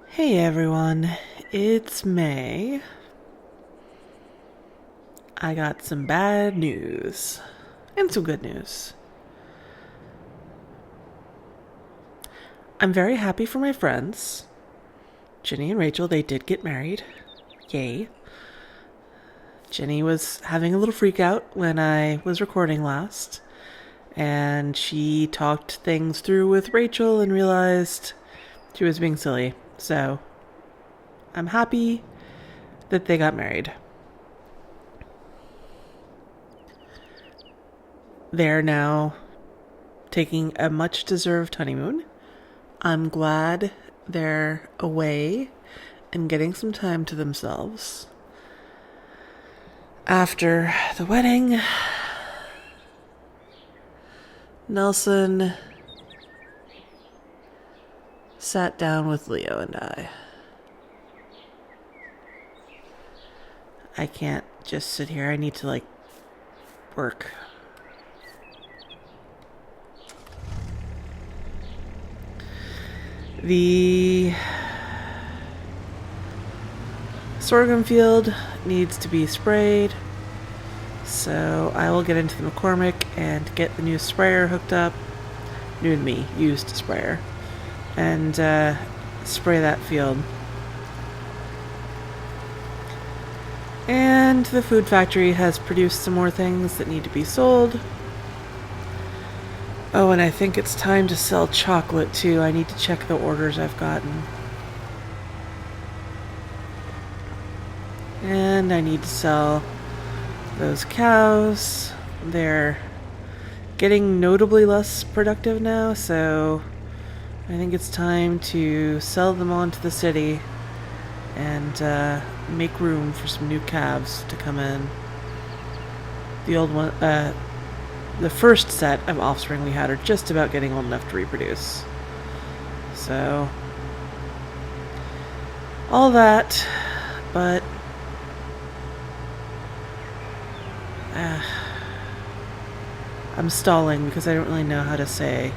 Hey everyone, it's May. I got some bad news and some good news. I'm very happy for my friends. Jenny and Rachel, they did get married. Yay. Jenny was having a little freak out when I was recording last, and she talked things through with Rachel and realized she was being silly. So, I'm happy that they got married. They're now taking a much-deserved honeymoon. I'm glad they're away and getting some time to themselves. After the wedding, Nelson sat down with Leo and I can't just sit here. I need to, work. The sorghum field needs to be sprayed, so I will get into the McCormick and get the new sprayer hooked up. New to me, used sprayer. And spray that field. And the food factory has produced some more things that need to be sold. Oh, and I think it's time to sell chocolate too. I need to check the orders I've gotten. And I need to sell those cows. They're getting notably less productive now, so I think it's time to sell them on to the city and make room for some new calves to come in. The old one, the first set of offspring we had are just about getting old enough to reproduce. So, all that, but I'm stalling because I don't really know how to say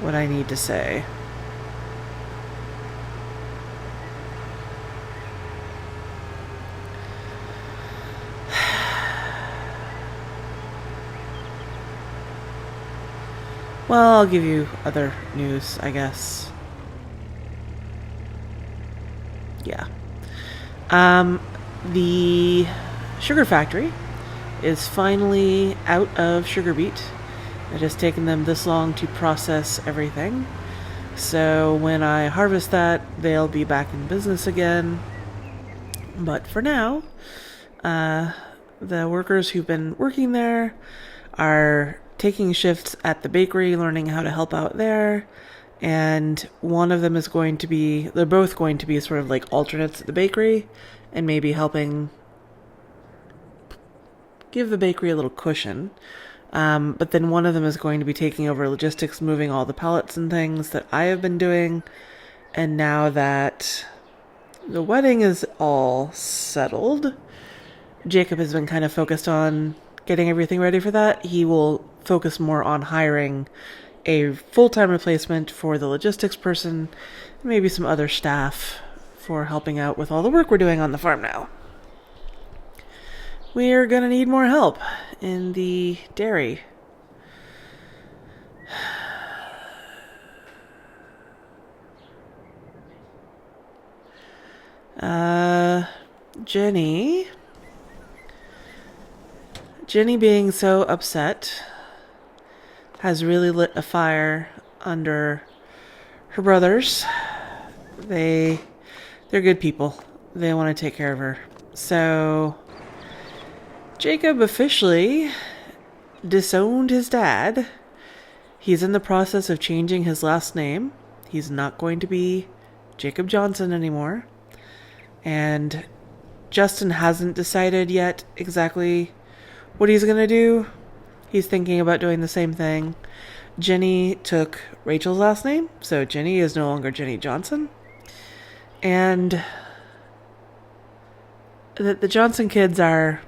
what I need to say. Well, I'll give you other news, I guess. Yeah. The sugar factory is finally out of sugar beet. It has taken them this long to process everything. So when I harvest that, they'll be back in business again. But for now, the workers who've been working there are taking shifts at the bakery, learning how to help out there. And one of them is going to be, they're both going to be sort of like alternates at the bakery and maybe helping give the bakery a little cushion. But then one of them is going to be taking over logistics, moving all the pallets and things that I have been doing. And now that the wedding is all settled, Jacob has been kind of focused on getting everything ready for that. He will focus more on hiring a full-time replacement for the logistics person, maybe some other staff for helping out with all the work we're doing on the farm now. We're gonna need more help in the dairy. Jenny being so upset has really lit a fire under her brothers. They're good people. They want to take care of her. So Jacob officially disowned his dad. He's in the process of changing his last name. He's not going to be Jacob Johnson anymore. And Justin hasn't decided yet exactly what he's going to do. He's thinking about doing the same thing. Jenny took Rachel's last name, so Jenny is no longer Jenny Johnson. And the Johnson kids are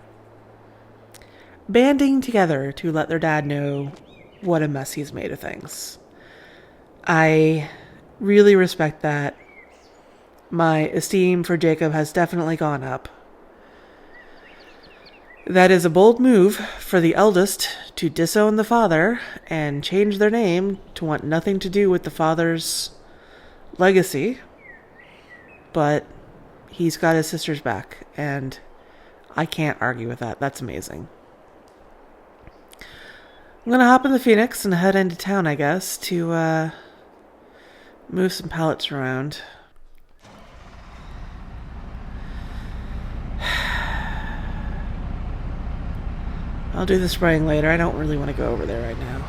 banding together to let their dad know what a mess he's made of things. I really respect that. My esteem for Jacob has definitely gone up. That is a bold move for the eldest to disown the father and change their name to want nothing to do with the father's legacy. But he's got his sister's back, and I can't argue with that. That's amazing. I'm going to hop in the Phoenix and head into town, I guess, to move some pallets around. I'll do the spraying later. I don't really want to go over there right now.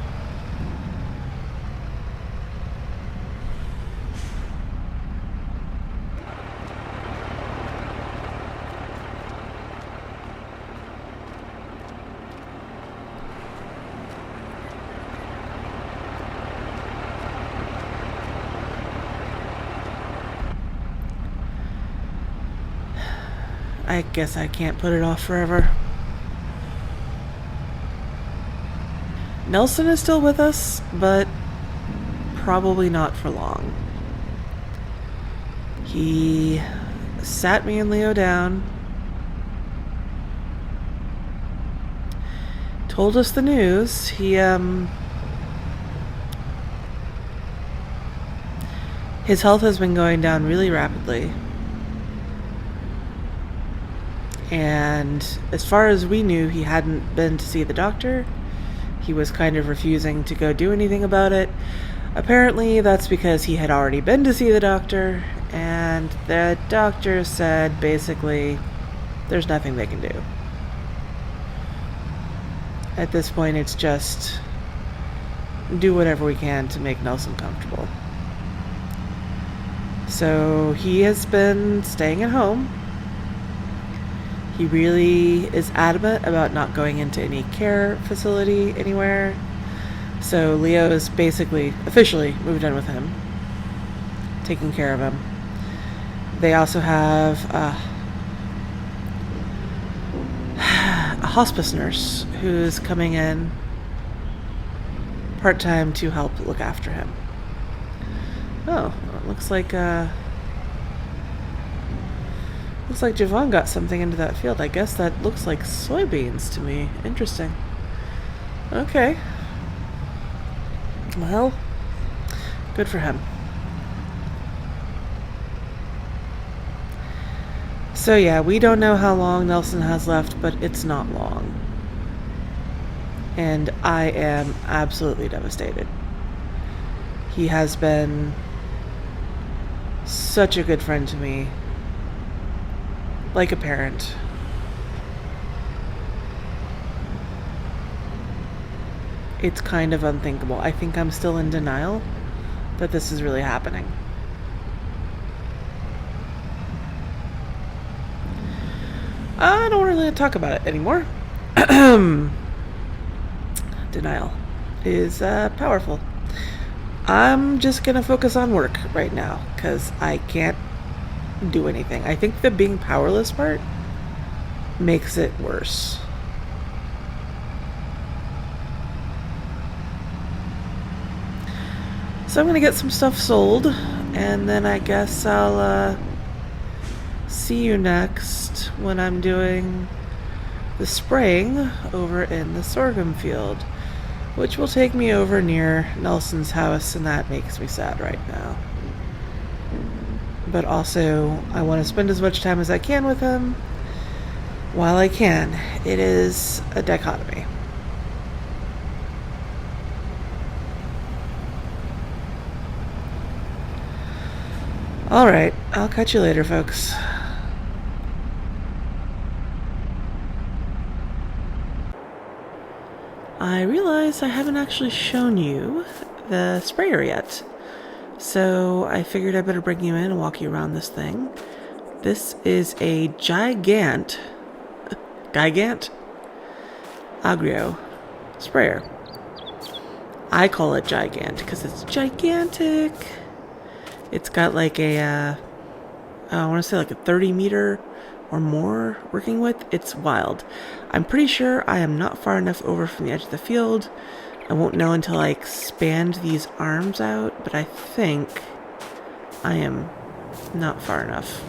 I guess I can't put it off forever. Nelson is still with us, but probably not for long. He sat me and Leo down, told us the news. His health has been going down really rapidly. And as far as we knew, he hadn't been to see the doctor. He was kind of refusing to go do anything about it. Apparently, that's because he had already been to see the doctor, and the doctor said, basically, there's nothing they can do. At this point, it's just do whatever we can to make Nelson comfortable. So he has been staying at home. He really is adamant about not going into any care facility anywhere. So Leo is basically officially moved in with him, taking care of him. They also have a hospice nurse who's coming in part-time to help look after him. Oh, it looks like Javon got something into that field. I guess that looks like soybeans to me. Interesting. Okay. Well, good for him. So yeah, we don't know how long Nelson has left, but it's not long. And I am absolutely devastated. He has been such a good friend to me. Like a parent. It's kind of unthinkable. I think I'm still in denial that this is really happening. I don't really talk about it anymore. Denial is powerful. I'm just gonna focus on work right now because I can't do anything. I think the being powerless part makes it worse. So I'm gonna get some stuff sold, and then I guess I'll see you next when I'm doing the spraying over in the sorghum field, which will take me over near Nelson's house, and that makes me sad right now. But also, I want to spend as much time as I can with him while I can. It is a dichotomy. Alright, I'll catch you later, folks. I realize I haven't actually shown you the sprayer yet. So I figured I better bring you in and walk you around this thing. This is a gigant agrio sprayer. I call it gigant because it's gigantic. It's got like I want to say like a 30 meter or more working width. It's wild. I'm pretty sure I am not far enough over from the edge of the field. I won't know until I expand these arms out, but I think I am not far enough.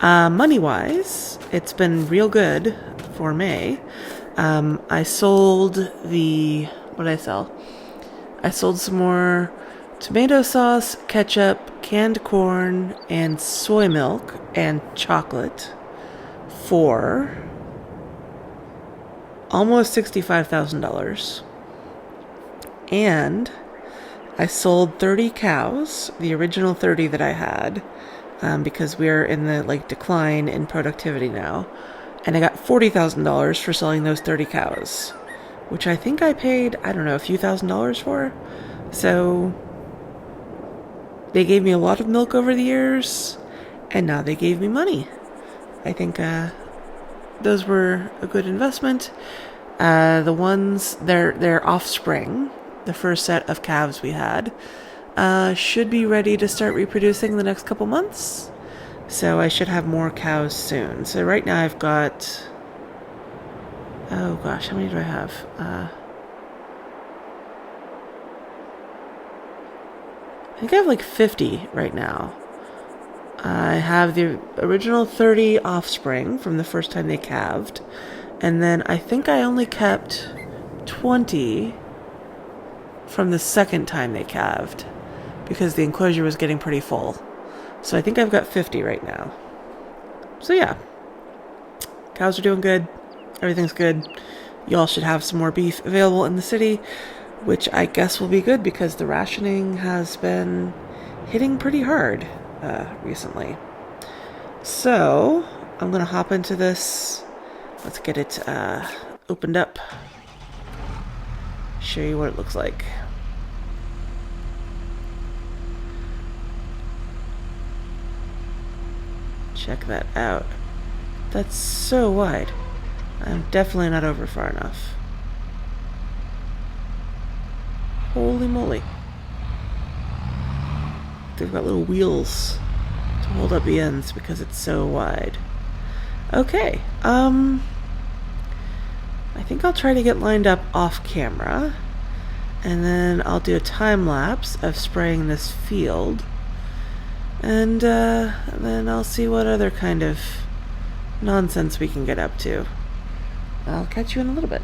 Money-wise, it's been real good for May. I sold what did I sell? I sold some more tomato sauce, ketchup, canned corn, and soy milk and chocolate for almost $65,000. And I sold 30 cows, the original 30 that I had, because we're in the decline in productivity now. And I got $40,000 for selling those 30 cows, which I think I paid, I don't know, a few $1,000s for. So they gave me a lot of milk over the years, and now they gave me money. I think those were a good investment. The ones, their offspring, the first set of calves we had, should be ready to start reproducing in the next couple months. So I should have more cows soon. So right now I've got, oh gosh, how many do I have? I think I have 50 right now. I have the original 30 offspring from the first time they calved. And then I think I only kept 20 from the second time they calved, because the enclosure was getting pretty full. So I think I've got 50 right now. So yeah, cows are doing good. Everything's good. Y'all should have some more beef available in the city, which I guess will be good because the rationing has been hitting pretty hard recently. So I'm going to hop into this. Let's get it opened up. Show you what it looks like. Check that out. That's so wide. I'm definitely not over far enough. Holy moly. They've got little wheels to hold up the ends because it's so wide. Okay, I think I'll try to get lined up off camera, and then I'll do a time lapse of spraying this field, and then I'll see what other kind of nonsense we can get up to. I'll catch you in a little bit.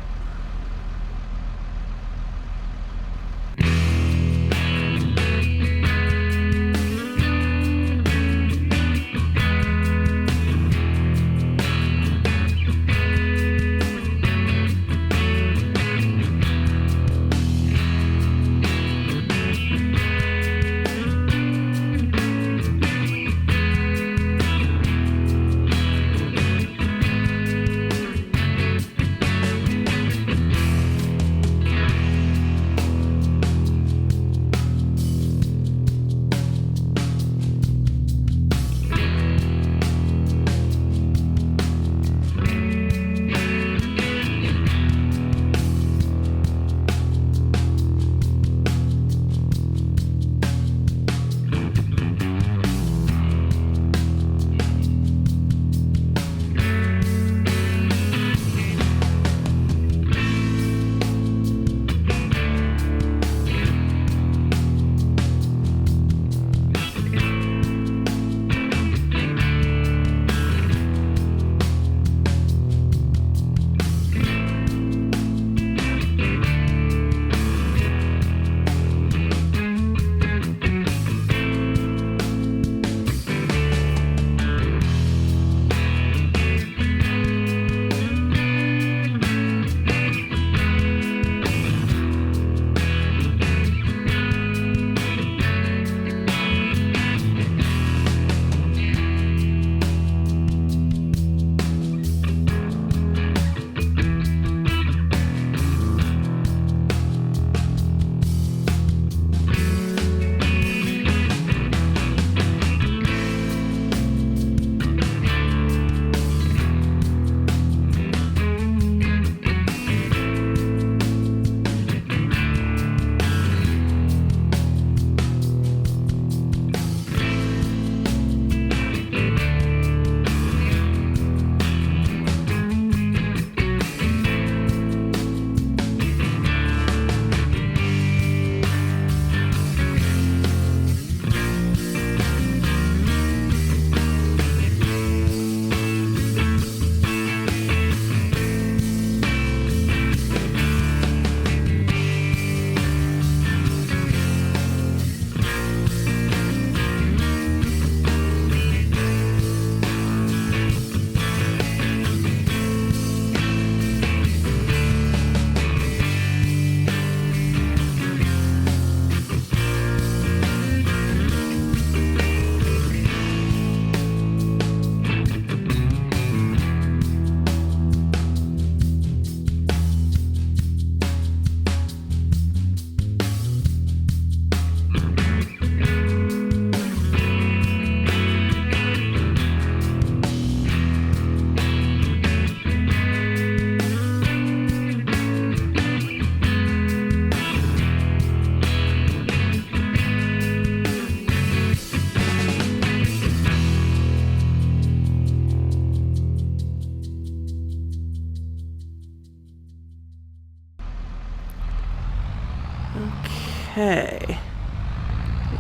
Okay.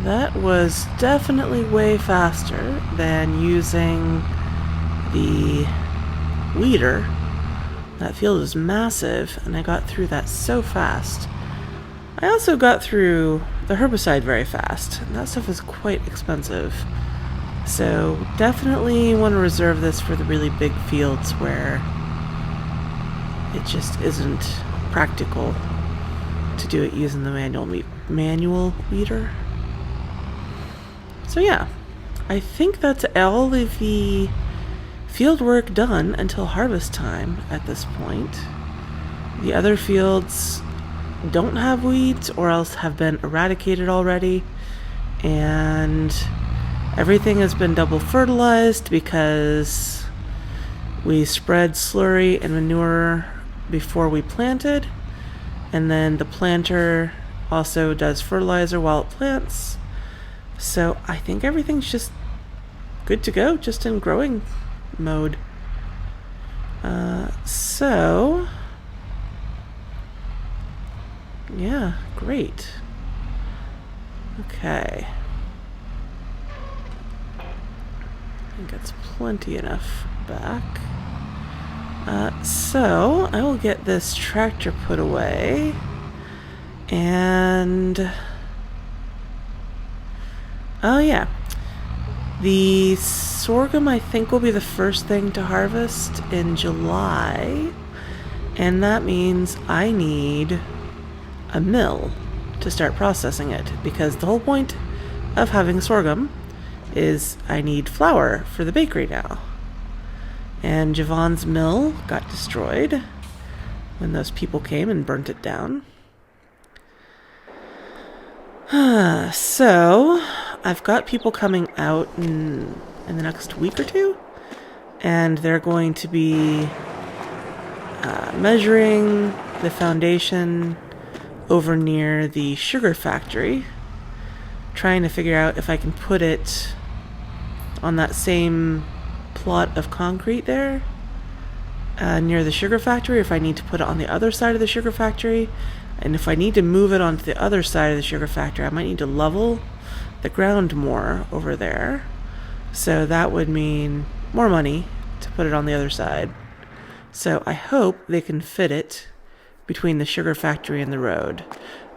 That was definitely way faster than using the weeder. That field is massive, and I got through that so fast. I also got through the herbicide very fast, and that stuff is quite expensive. So definitely want to reserve this for the really big fields where it just isn't practical to do it using the manual weeder. So yeah, I think that's all of the field work done until harvest time at this point. The other fields don't have weeds or else have been eradicated already, and everything has been double fertilized because we spread slurry and manure before we planted, and then the planter also does fertilizer while it plants. So I think everything's just good to go, just in growing mode. So yeah, great. Okay. I think that's plenty enough back. So I will get this tractor put away, and oh yeah, the sorghum I think will be the first thing to harvest in July, and that means I need a mill to start processing it, because the whole point of having sorghum is I need flour for the bakery now. And Javon's mill got destroyed when those people came and burnt it down. So I've got people coming out in the next week or two, and they're going to be measuring the foundation over near the sugar factory, trying to figure out if I can put it on that same plot of concrete there near the sugar factory, if I need to put it on the other side of the sugar factory. And if I need to move it onto the other side of the sugar factory, I might need to level the ground more over there. So that would mean more money to put it on the other side. So I hope they can fit it between the sugar factory and the road.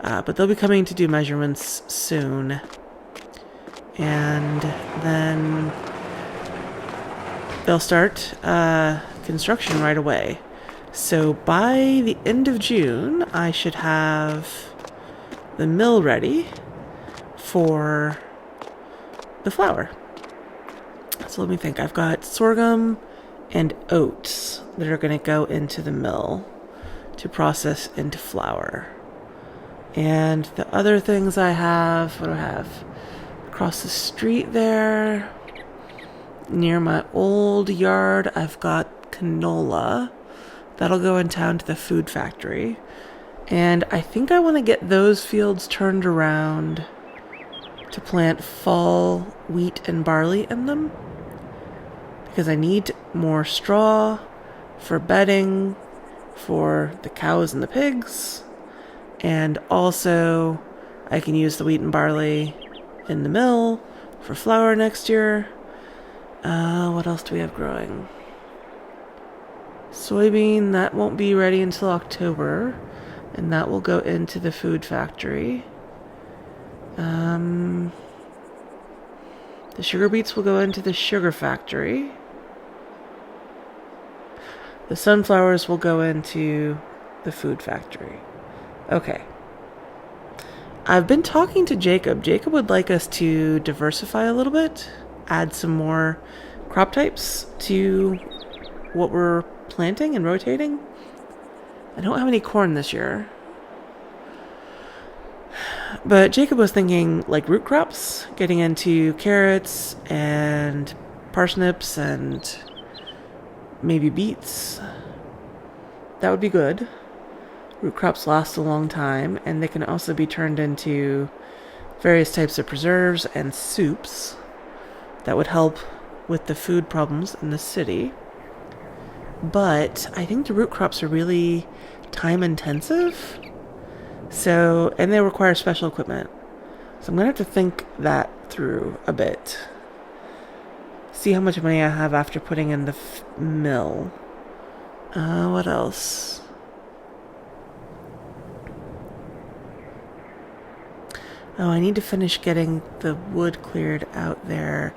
But they'll be coming to do measurements soon. And then they'll start construction right away. So by the end of June, I should have the mill ready for the flour. So let me think. I've got sorghum and oats that are going to go into the mill to process into flour. And the other things I have, what do I have? Across the street there, near my old yard, I've got canola. That'll go in town to the food factory. And I think I want to get those fields turned around to plant fall wheat and barley in them, because I need more straw for bedding for the cows and the pigs. And also I can use the wheat and barley in the mill for flour next year. What else do we have growing? Soybean, that won't be ready until October, and that will go into the food factory. The sugar beets will go into the sugar factory. The sunflowers will go into the food factory. Okay. I've been talking to Jacob. Jacob would like us to diversify a little bit, add some more crop types to what we're planting and rotating. I don't have any corn this year, but Jacob was thinking like root crops, getting into carrots and parsnips and maybe beets. That would be good. Root crops last a long time, and they can also be turned into various types of preserves and soups that would help with the food problems in the city. But I think the root crops are really time intensive. So, and they require special equipment. So I'm going to have to think that through a bit. See how much money I have after putting in the mill. What else? Oh, I need to finish getting the wood cleared out there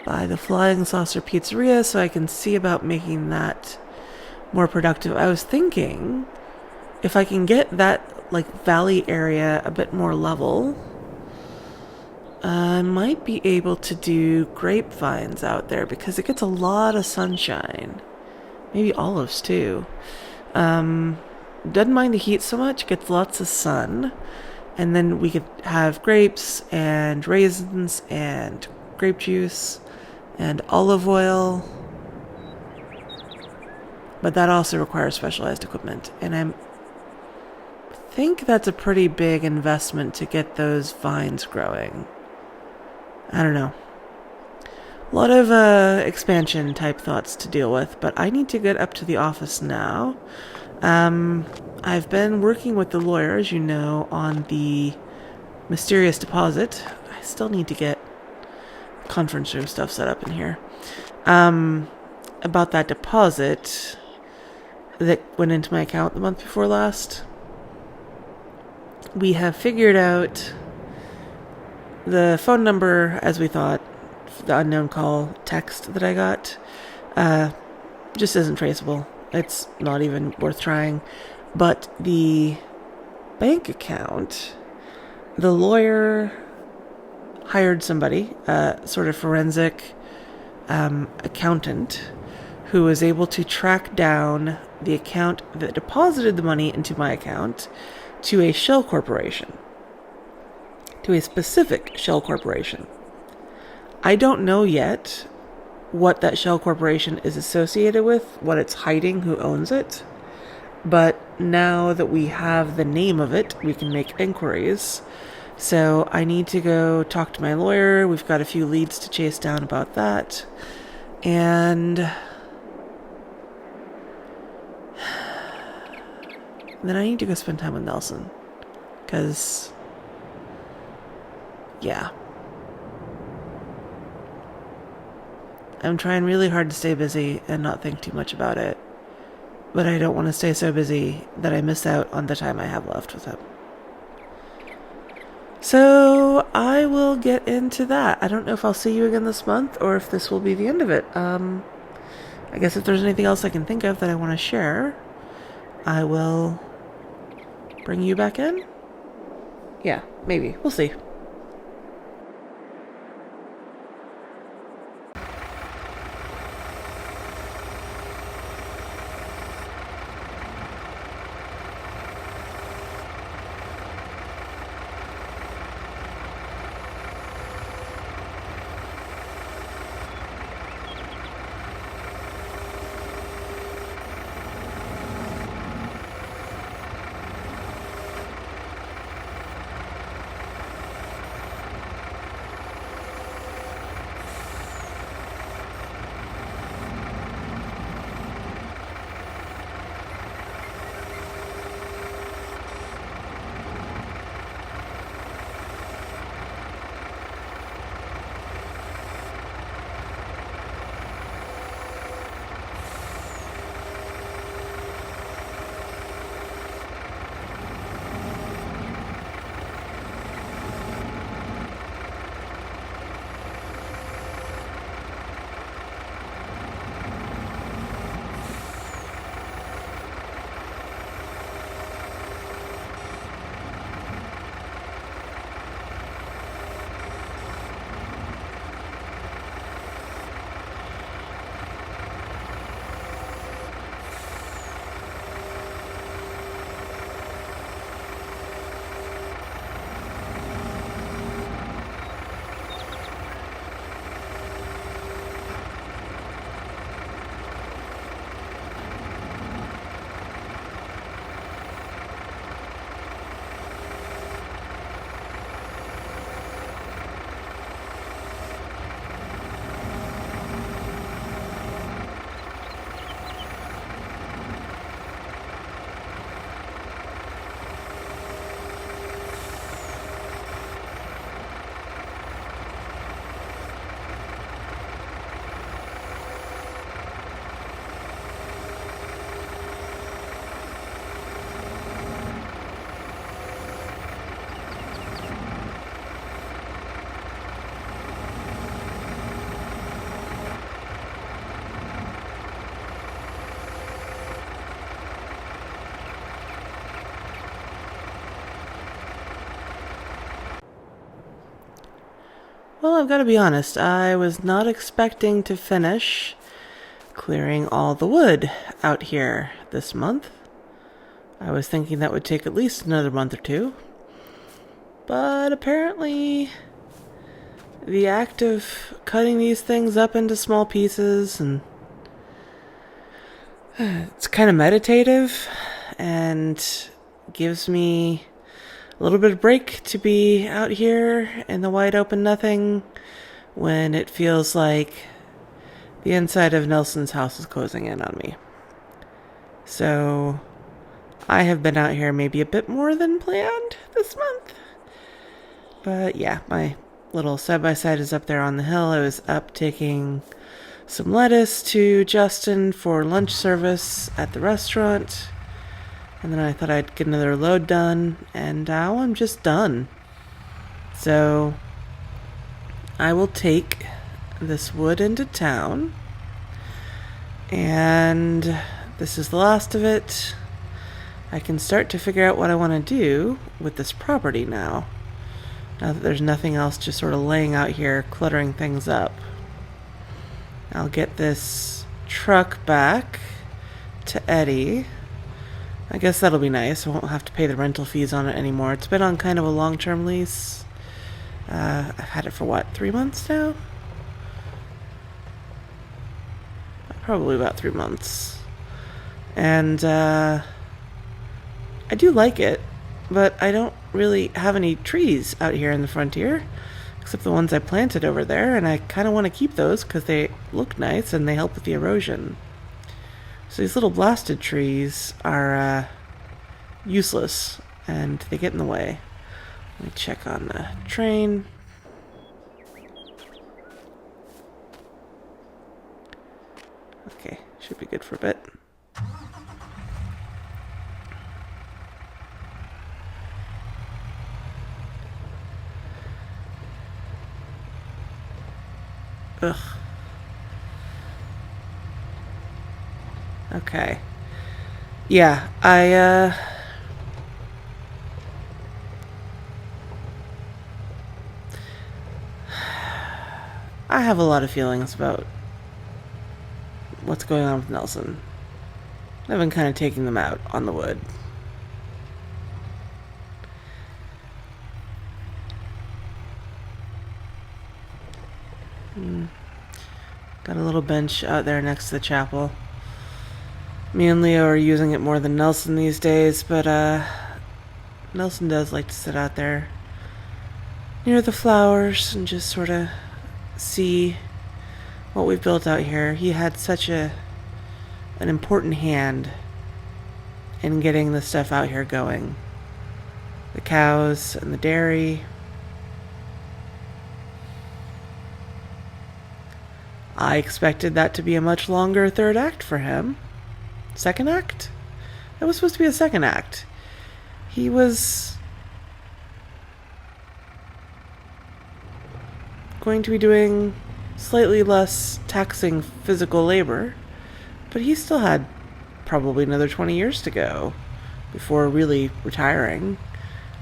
by the Flying Saucer Pizzeria so I can see about making that more productive. I was thinking if I can get that like valley area a bit more level, I might be able to do grapevines out there because it gets a lot of sunshine. Maybe olives too. Doesn't mind the heat so much, gets lots of sun. And then we could have grapes and raisins and grape juice and olive oil. But that also requires specialized equipment. And I think that's a pretty big investment to get those vines growing. I don't know. A lot of expansion type thoughts to deal with, but I need to get up to the office now. I've been working with the lawyer, as you know, on the mysterious deposit. I still need to get conference room stuff set up in here. About that deposit that went into my account the month before last. We have figured out the phone number, as we thought, the unknown call text that I got, just isn't traceable. It's not even worth trying. But the bank account, the lawyer hired somebody, sort of forensic accountant, who was able to track down the account that deposited the money into my account to a shell corporation, to a specific shell corporation. I don't know yet what that shell corporation is associated with, what it's hiding, who owns it. But now that we have the name of it, we can make inquiries. So I need to go talk to my lawyer. We've got a few leads to chase down about that. And then I need to go spend time with Nelson. Because, yeah. I'm trying really hard to stay busy and not think too much about it. But I don't want to stay so busy that I miss out on the time I have left with him. So I will get into that. I don't know if I'll see you again this month or if this will be the end of it. I guess if there's anything else I can think of that I want to share, I will bring you back in. Yeah, maybe. We'll see. Well, I've got to be honest, I was not expecting to finish clearing all the wood out here this month. I was thinking that would take at least another month or two. But apparently, the act of cutting these things up into small pieces, and it's kind of meditative and gives me a little bit of break to be out here in the wide open nothing when it feels like the inside of Nelson's house is closing in on me. So I have been out here maybe a bit more than planned this month. But yeah, my little side-by-side is up there on the hill. I was up taking some lettuce to Justin for lunch service at the restaurant. And then I thought I'd get another load done, and now I'm just done. So I will take this wood into town, and this is the last of it. I can start to figure out what I want to do with this property now that there's nothing else just sort of laying out here cluttering things up. I'll get this truck back to Eddie. I guess that'll be nice. I won't have to pay the rental fees on it anymore. It's been on kind of a long-term lease. I've had it for what, 3 months now? Probably about 3 months. And I do like it, but I don't really have any trees out here in the frontier, except the ones I planted over there, and I kind of want to keep those because they look nice and they help with the erosion. So these little blasted trees are useless, and they get in the way. Let me check on the train. Okay, should be good for a bit. Ugh. Okay. Yeah, I have a lot of feelings about what's going on with Nelson. I've been kind of taking them out on the wood. Got a little bench out there next to the chapel. Me and Leo are using it more than Nelson these days, but Nelson does like to sit out there near the flowers and just sort of see what we've built out here. He had such an important hand in getting the stuff out here going. The cows and the dairy. I expected that to be a much longer third act for him. Second act? That was supposed to be a second act. He was going to be doing slightly less taxing physical labor, but he still had probably another 20 years to go before really retiring.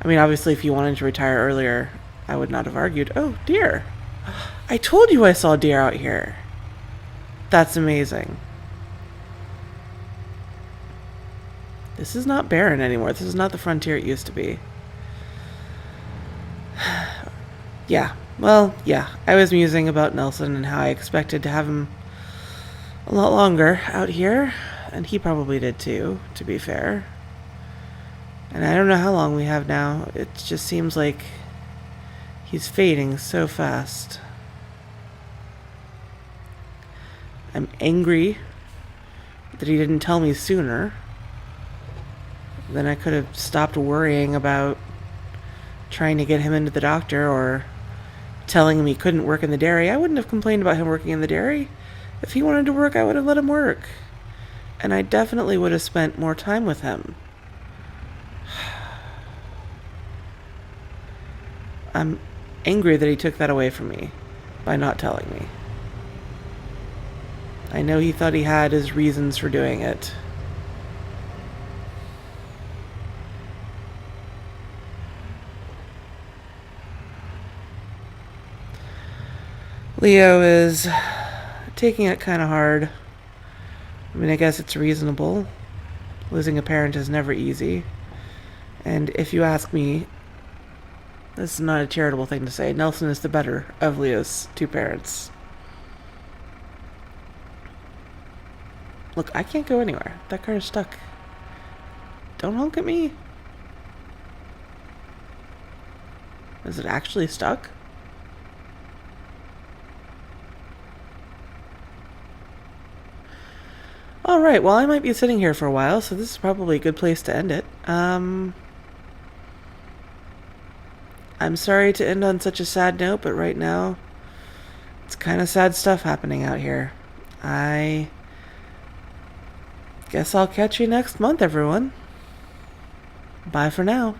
I mean, obviously, if he wanted to retire earlier, I would not have argued. Oh, deer. I told you I saw deer out here. That's amazing. This is not barren anymore. This is not the frontier it used to be. Yeah. Well, yeah. I was musing about Nelson and how I expected to have him a lot longer out here. And he probably did too, to be fair. And I don't know how long we have now. It just seems like he's fading so fast. I'm angry that he didn't tell me sooner. Then I could have stopped worrying about trying to get him into the doctor or telling him he couldn't work in the dairy. I wouldn't have complained about him working in the dairy. If he wanted to work, I would have let him work. And I definitely would have spent more time with him. I'm angry that he took that away from me by not telling me. I know he thought he had his reasons for doing it. Leo is taking it kind of hard. I mean, I guess it's reasonable. Losing a parent is never easy. And if you ask me, this is not a charitable thing to say. Nelson is the better of Leo's two parents. Look, I can't go anywhere. That car is stuck. Don't honk at me. Is it actually stuck? Alright, well, I might be sitting here for a while, so this is probably a good place to end it. I'm sorry to end on such a sad note, but right now, it's kind of sad stuff happening out here. I guess I'll catch you next month, everyone. Bye for now.